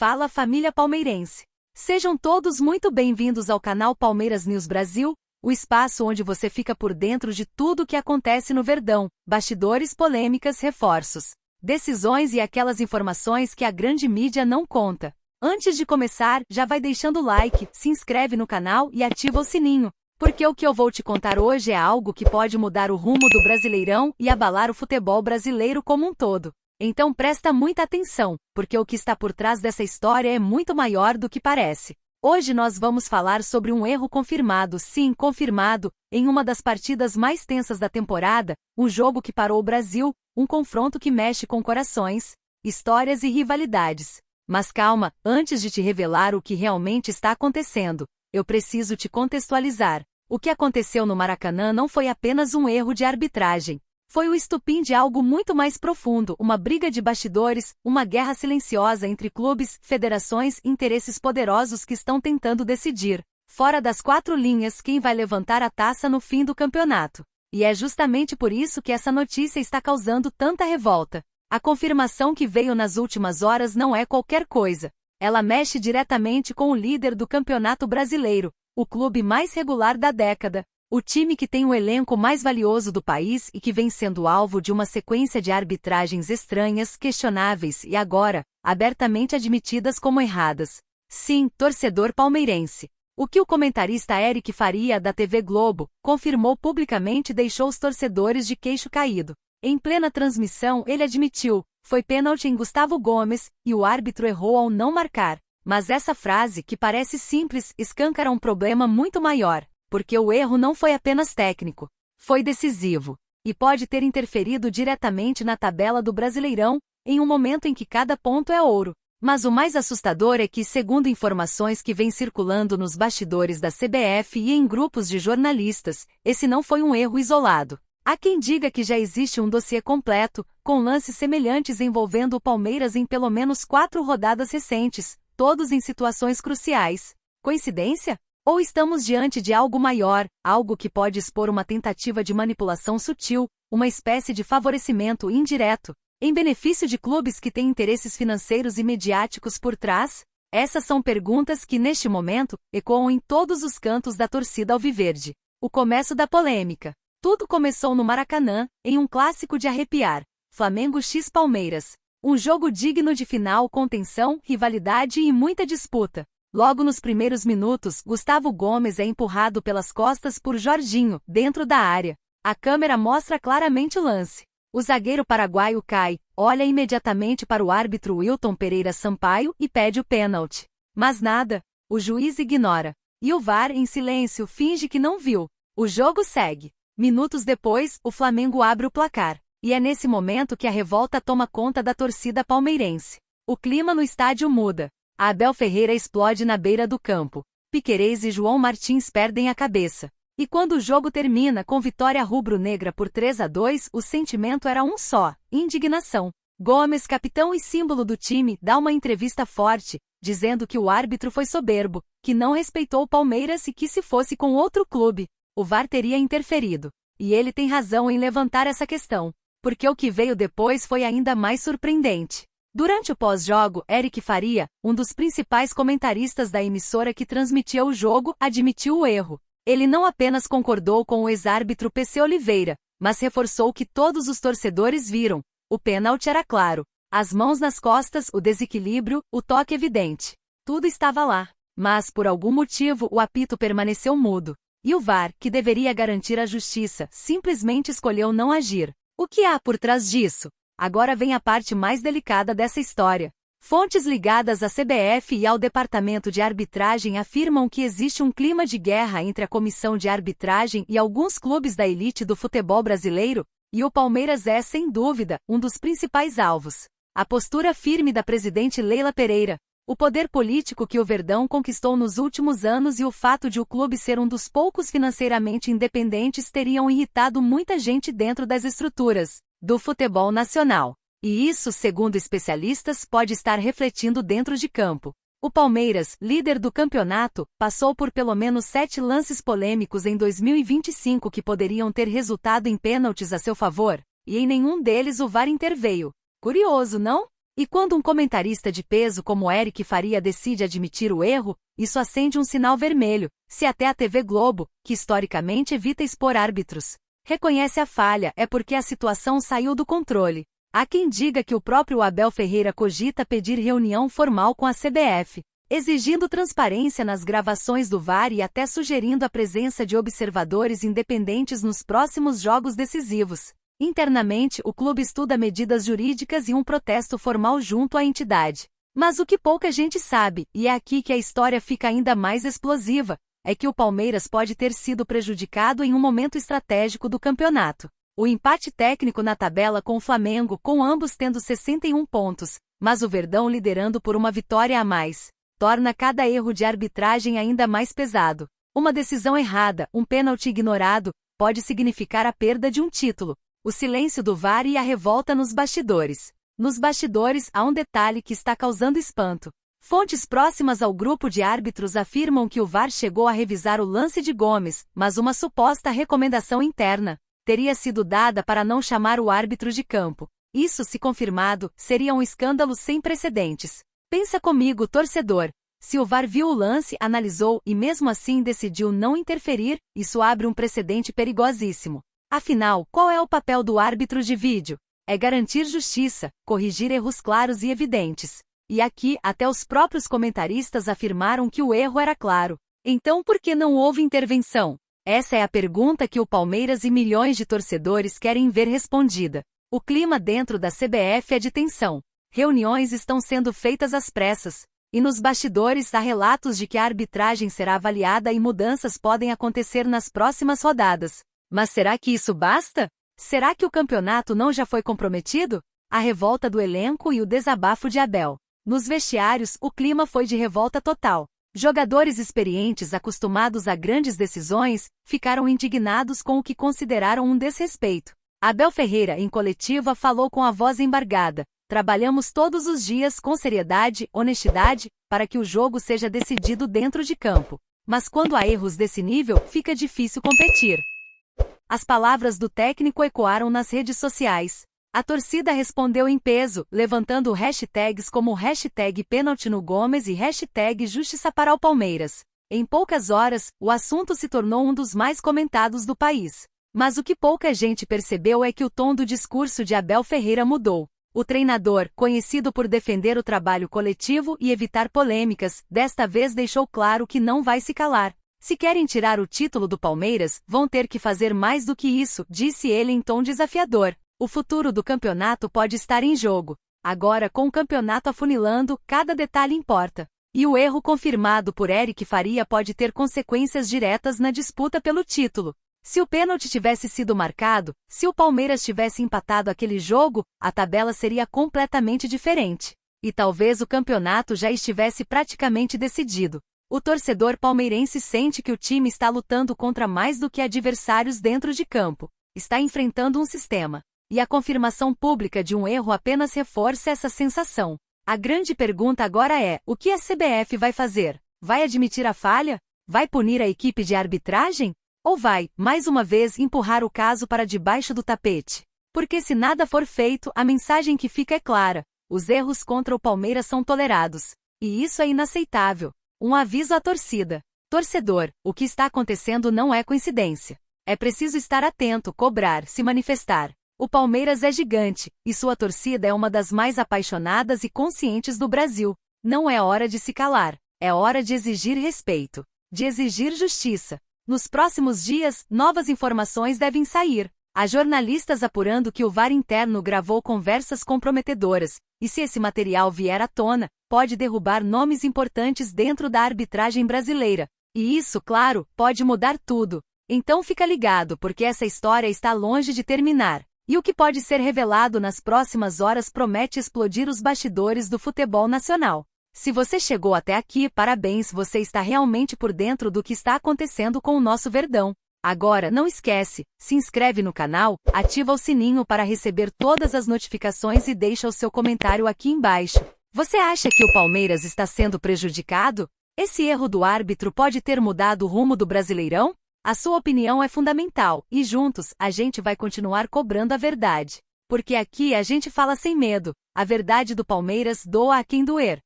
Fala, família palmeirense! Sejam todos muito bem-vindos ao canal Palmeiras News Brasil, o espaço onde você fica por dentro de tudo o que acontece no Verdão, bastidores, polêmicas, reforços, decisões e aquelas informações que a grande mídia não conta. Antes de começar, já vai deixando o like, se inscreve no canal e ativa o sininho, porque o que eu vou te contar hoje é algo que pode mudar o rumo do Brasileirão e abalar o futebol brasileiro como um todo. Então presta muita atenção, porque o que está por trás dessa história é muito maior do que parece. Hoje nós vamos falar sobre um erro confirmado, sim, confirmado, em uma das partidas mais tensas da temporada, um jogo que parou o Brasil, um confronto que mexe com corações, histórias e rivalidades. Mas calma, antes de te revelar o que realmente está acontecendo, eu preciso te contextualizar. O que aconteceu no Maracanã não foi apenas um erro de arbitragem. Foi o estupim de algo muito mais profundo, uma briga de bastidores, uma guerra silenciosa entre clubes, federações e interesses poderosos que estão tentando decidir, fora das quatro linhas, quem vai levantar a taça no fim do campeonato. E é justamente por isso que essa notícia está causando tanta revolta. A confirmação que veio nas últimas horas não é qualquer coisa. Ela mexe diretamente com o líder do Campeonato Brasileiro, o clube mais regular da década. O time que tem o elenco mais valioso do país e que vem sendo alvo de uma sequência de arbitragens estranhas, questionáveis e agora, abertamente admitidas como erradas. Sim, torcedor palmeirense. O que o comentarista Eric Faria, da TV Globo, confirmou publicamente deixou os torcedores de queixo caído. Em plena transmissão, ele admitiu, foi pênalti em Gustavo Gomes, e o árbitro errou ao não marcar. Mas essa frase, que parece simples, escancara um problema muito maior. Porque o erro não foi apenas técnico, foi decisivo, e pode ter interferido diretamente na tabela do Brasileirão, em um momento em que cada ponto é ouro. Mas o mais assustador é que, segundo informações que vêm circulando nos bastidores da CBF e em grupos de jornalistas, esse não foi um erro isolado. Há quem diga que já existe um dossiê completo, com lances semelhantes envolvendo o Palmeiras em pelo menos 4 rodadas recentes, todos em situações cruciais. Coincidência? Ou estamos diante de algo maior, algo que pode expor uma tentativa de manipulação sutil, uma espécie de favorecimento indireto, em benefício de clubes que têm interesses financeiros e mediáticos por trás? Essas são perguntas que, neste momento, ecoam em todos os cantos da torcida alviverde. O começo da polêmica. Tudo começou no Maracanã, em um clássico de arrepiar. Flamengo x Palmeiras. Um jogo digno de final com tensão, rivalidade e muita disputa. Logo nos primeiros minutos, Gustavo Gomes é empurrado pelas costas por Jorginho, dentro da área. A câmera mostra claramente o lance. O zagueiro paraguaio cai, olha imediatamente para o árbitro Wilton Pereira Sampaio e pede o pênalti. Mas nada. O juiz ignora. E o VAR, em silêncio, finge que não viu. O jogo segue. Minutos depois, o Flamengo abre o placar. E é nesse momento que a revolta toma conta da torcida palmeirense. O clima no estádio muda. Abel Ferreira explode na beira do campo. Piquerez e João Martins perdem a cabeça. E quando o jogo termina com vitória rubro-negra por 3-2, o sentimento era um só: indignação. Gomes, capitão e símbolo do time, dá uma entrevista forte, dizendo que o árbitro foi soberbo, que não respeitou o Palmeiras e que se fosse com outro clube, o VAR teria interferido. E ele tem razão em levantar essa questão, porque o que veio depois foi ainda mais surpreendente. Durante o pós-jogo, Eric Faria, um dos principais comentaristas da emissora que transmitia o jogo, admitiu o erro. Ele não apenas concordou com o ex-árbitro PC Oliveira, mas reforçou que todos os torcedores viram. O pênalti era claro. As mãos nas costas, o desequilíbrio, o toque evidente. Tudo estava lá. Mas, por algum motivo, o apito permaneceu mudo. E o VAR, que deveria garantir a justiça, simplesmente escolheu não agir. O que há por trás disso? Agora vem a parte mais delicada dessa história. Fontes ligadas à CBF e ao Departamento de Arbitragem afirmam que existe um clima de guerra entre a comissão de arbitragem e alguns clubes da elite do futebol brasileiro, e o Palmeiras é, sem dúvida, um dos principais alvos. A postura firme da presidente Leila Pereira, o poder político que o Verdão conquistou nos últimos anos e o fato de o clube ser um dos poucos financeiramente independentes teriam irritado muita gente dentro das estruturas do futebol nacional. E isso, segundo especialistas, pode estar refletindo dentro de campo. O Palmeiras, líder do campeonato, passou por pelo menos 7 lances polêmicos em 2025 que poderiam ter resultado em pênaltis a seu favor, e em nenhum deles o VAR interveio. Curioso, não? E quando um comentarista de peso como Eric Faria decide admitir o erro, isso acende um sinal vermelho, se até a TV Globo, que historicamente evita expor árbitros, reconhece a falha, é porque a situação saiu do controle. Há quem diga que o próprio Abel Ferreira cogita pedir reunião formal com a CBF, exigindo transparência nas gravações do VAR e até sugerindo a presença de observadores independentes nos próximos jogos decisivos. Internamente, o clube estuda medidas jurídicas e um protesto formal junto à entidade. Mas o que pouca gente sabe, e é aqui que a história fica ainda mais explosiva, é que o Palmeiras pode ter sido prejudicado em um momento estratégico do campeonato. O empate técnico na tabela com o Flamengo, com ambos tendo 61 pontos, mas o Verdão liderando por uma vitória a mais, torna cada erro de arbitragem ainda mais pesado. Uma decisão errada, um pênalti ignorado, pode significar a perda de um título. O silêncio do VAR e a revolta nos bastidores. Nos bastidores há um detalhe que está causando espanto. Fontes próximas ao grupo de árbitros afirmam que o VAR chegou a revisar o lance de Gomes, mas uma suposta recomendação interna teria sido dada para não chamar o árbitro de campo. Isso, se confirmado, seria um escândalo sem precedentes. Pensa comigo, torcedor. Se o VAR viu o lance, analisou e mesmo assim decidiu não interferir, isso abre um precedente perigosíssimo. Afinal, qual é o papel do árbitro de vídeo? É garantir justiça, corrigir erros claros e evidentes. E aqui, até os próprios comentaristas afirmaram que o erro era claro. Então por que não houve intervenção? Essa é a pergunta que o Palmeiras e milhões de torcedores querem ver respondida. O clima dentro da CBF é de tensão. Reuniões estão sendo feitas às pressas. E nos bastidores há relatos de que a arbitragem será avaliada e mudanças podem acontecer nas próximas rodadas. Mas será que isso basta? Será que o campeonato não já foi comprometido? A revolta do elenco e o desabafo de Abel. Nos vestiários, o clima foi de revolta total. Jogadores experientes acostumados a grandes decisões, ficaram indignados com o que consideraram um desrespeito. Abel Ferreira, em coletiva, falou com a voz embargada. Trabalhamos todos os dias com seriedade, honestidade, para que o jogo seja decidido dentro de campo. Mas quando há erros desse nível, fica difícil competir. As palavras do técnico ecoaram nas redes sociais. A torcida respondeu em peso, levantando hashtags como #pênalti no Gomes e #justiça para o Palmeiras. Em poucas horas, o assunto se tornou um dos mais comentados do país. Mas o que pouca gente percebeu é que o tom do discurso de Abel Ferreira mudou. O treinador, conhecido por defender o trabalho coletivo e evitar polêmicas, desta vez deixou claro que não vai se calar. Se querem tirar o título do Palmeiras, vão ter que fazer mais do que isso, disse ele em tom desafiador. O futuro do campeonato pode estar em jogo. Agora, com o campeonato afunilando, cada detalhe importa. E o erro confirmado por Eric Faria pode ter consequências diretas na disputa pelo título. Se o pênalti tivesse sido marcado, se o Palmeiras tivesse empatado aquele jogo, a tabela seria completamente diferente. E talvez o campeonato já estivesse praticamente decidido. O torcedor palmeirense sente que o time está lutando contra mais do que adversários dentro de campo. Está enfrentando um sistema. E a confirmação pública de um erro apenas reforça essa sensação. A grande pergunta agora é: o que a CBF vai fazer? Vai admitir a falha? Vai punir a equipe de arbitragem? Ou vai, mais uma vez, empurrar o caso para debaixo do tapete? Porque se nada for feito, a mensagem que fica é clara: os erros contra o Palmeiras são tolerados. E isso é inaceitável. Um aviso à torcida. Torcedor, o que está acontecendo não é coincidência. É preciso estar atento, cobrar, se manifestar. O Palmeiras é gigante, e sua torcida é uma das mais apaixonadas e conscientes do Brasil. Não é hora de se calar. É hora de exigir respeito. De exigir justiça. Nos próximos dias, novas informações devem sair. Há jornalistas apurando que o VAR interno gravou conversas comprometedoras, e se esse material vier à tona, pode derrubar nomes importantes dentro da arbitragem brasileira. E isso, claro, pode mudar tudo. Então fica ligado, porque essa história está longe de terminar. E o que pode ser revelado nas próximas horas promete explodir os bastidores do futebol nacional. Se você chegou até aqui, parabéns, você está realmente por dentro do que está acontecendo com o nosso Verdão. Agora, não esquece, se inscreve no canal, ativa o sininho para receber todas as notificações e deixa o seu comentário aqui embaixo. Você acha que o Palmeiras está sendo prejudicado? Esse erro do árbitro pode ter mudado o rumo do Brasileirão? A sua opinião é fundamental, e juntos, a gente vai continuar cobrando a verdade. Porque aqui a gente fala sem medo, a verdade do Palmeiras doa a quem doer.